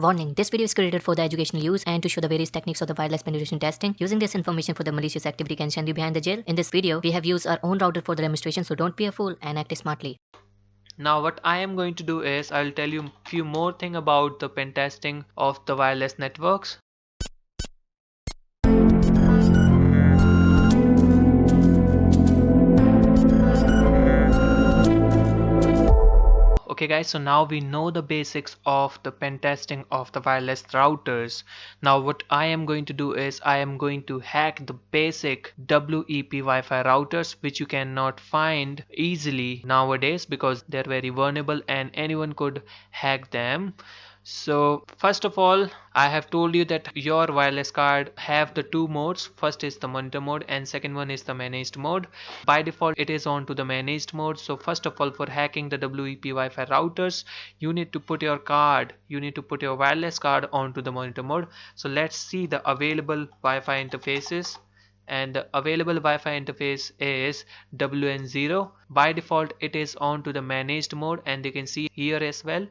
Warning, this video is created for the educational use and to show the various techniques of the wireless penetration testing. Using this information for the malicious activity can send you behind the jail. In this video, we have used our own router for the demonstration, so don't be a fool and act smartly. Now what I am going to do is I'll tell you a few more things about the pen testing of the wireless networks. Okay guys, so now we know the basics of the pen testing of the wireless routers. Now what I am going to do is I am going to hack the basic WEP Wi-Fi routers, which you cannot find easily nowadays because they're very vulnerable and anyone could hack them. So first of all, I have told you that your wireless card have the two modes. First is the monitor mode and second one is the managed mode. By default it is on to the managed mode. So first of all, for hacking the WEP Wi-Fi routers, you need to put your wireless card onto the monitor mode. So let's see the available Wi-Fi interfaces. And the available Wi-Fi interface is WN0. By default it is on to the managed mode and you can see here as well.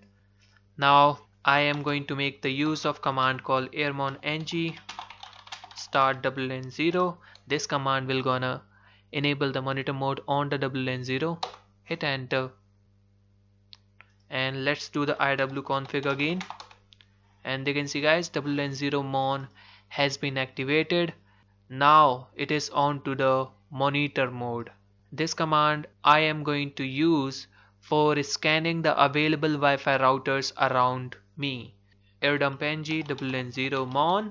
Now I am going to make the use of command called irmon-ng start WN0. This command will gonna enable the monitor mode on the WN0. Hit enter and let's do the IW config again, and you can see guys, WN0 mon has been activated. Now it is on to the monitor mode. This command I am going to use for scanning the available Wi-Fi routers around me. irmon-ng WN0 mon,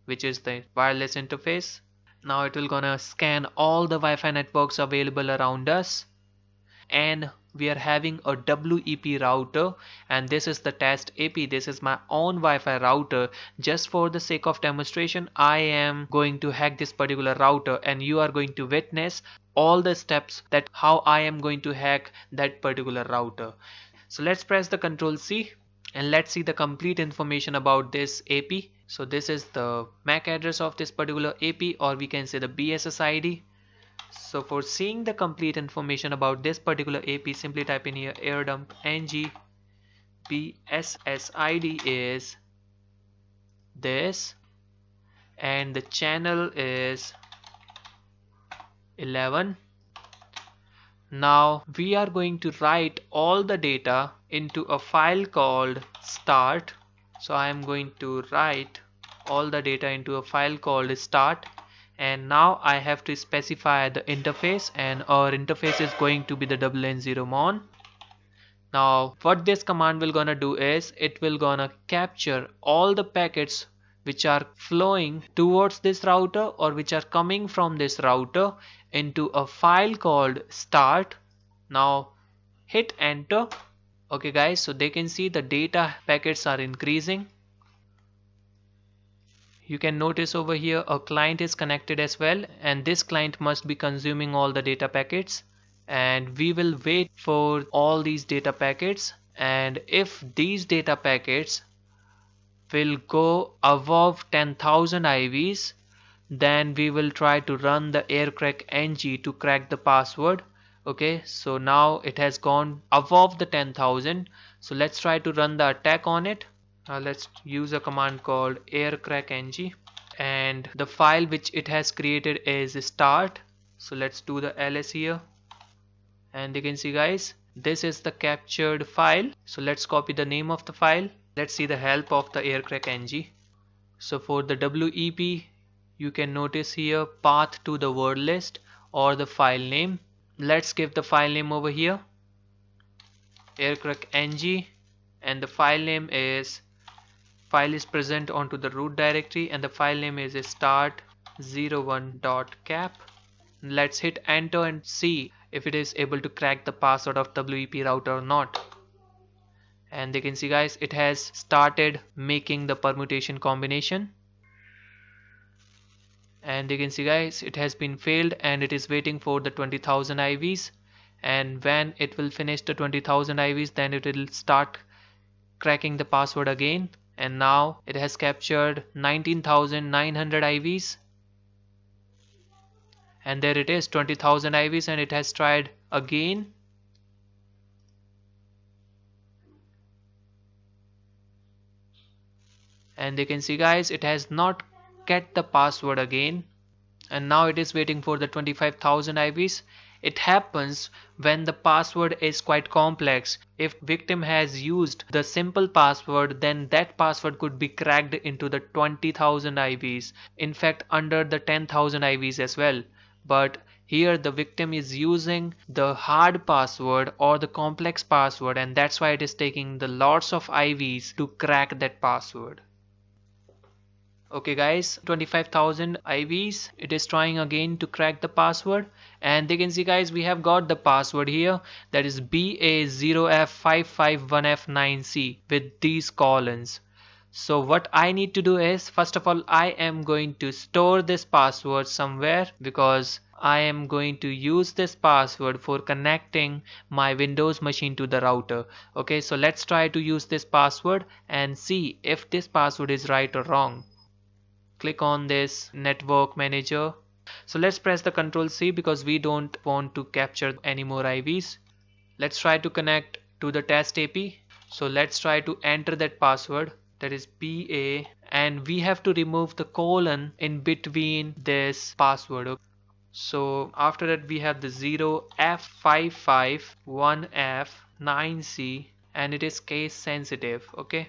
which is the wireless interface. Now it will gonna scan all the Wi-Fi networks available around us, and we are having a WEP router and this is the test AP. This is my own Wi-Fi router. Just for the sake of demonstration, I am going to hack this particular router and you are going to witness all the steps that how I am going to hack that particular router. So let's press the Ctrl C and let's see the complete information about this AP. So this is the MAC address of this particular AP, or we can say the BSS ID. So for seeing the complete information about this particular AP, simply type in here irmon-ng BSS ID is this and the channel is 11. Now we are going to write all the data into a file called start. So I am going to write all the data into a file called start, and now I have to specify the interface, and our interface is going to be the WN0 mon. Now what this command will gonna do is it will gonna capture all the packets which are flowing towards this router or which are coming from this router into a file called start. Now hit enter. Okay guys, so they can see the data packets are increasing. You can notice over here a client is connected as well, and this client must be consuming all the data packets, and we will wait for all these data packets, and if these data packets will go above 10,000 IVs, then we will try to run the irmon-ng to crack the password. Okay, so now it has gone above the 10,000, so let's try to run the attack on it. Let's use a command called irmon-ng, and the file which it has created is start. So let's do the ls here, and you can see guys, this is the captured file. So let's copy the name of the file. Let's see the help of the irmon-ng. So for the WEP, you can notice here path to the word list or the file name. Let's give the file name over here irmon-ng, and the file name is present onto the root directory, and the file name is start01.cap. Let's hit enter and see if it is able to crack the password of WEP router or not. And you can see guys, it has started making the permutation combination, and you can see guys, it has been failed and it is waiting for the 20,000 IVs, and when it will finish the 20,000 IVs, then it will start cracking the password again, and now it has captured 19,900 IVs, and there it is, 20,000 IVs, and it has tried again. and they can see guys it has not get the password again, and now it is waiting for the 25,000 IVs. It happens when the password is quite complex. If victim has used the simple password, then that password could be cracked into the 20,000 IVs, in fact under the 10,000 IVs as well. But here the victim is using the hard password or the complex password, and that's why it is taking the lots of IVs to crack that password. Okay guys, 25,000 IVs, it is trying again to crack the password, and they can see guys we have got the password here, that is BA0F551F9C with these colons. So what I need to do is, first of all I am going to store this password somewhere, because I am going to use this password for connecting my Windows machine to the router. Okay, so let's try to use this password and see if this password is right or wrong. Click on this network manager. So let's press the Ctrl C because we don't want to capture any more IVs. Let's try to connect to the test AP. So let's try to enter that password, that is PA, and we have to remove the colon in between this password. So after that we have the 0F551F9C, and it is case sensitive. Okay,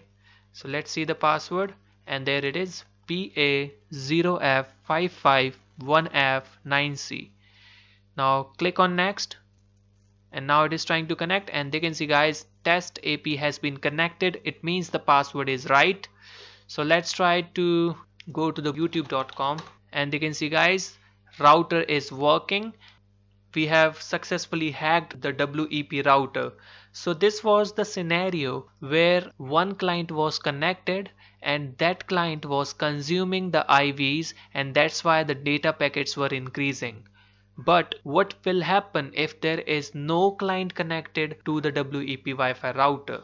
so let's see the password, and there it is, PA0F551F9C. Now click on next, and now it is trying to connect, and they can see guys test AP has been connected. It means the password is right. So let's try to go to the youtube.com, and they can see guys router is working. We have successfully hacked the WEP router. So this was the scenario where one client was connected and that client was consuming the IVs, and that's why the data packets were increasing. But what will happen if there is no client connected to the WEP Wi-Fi router?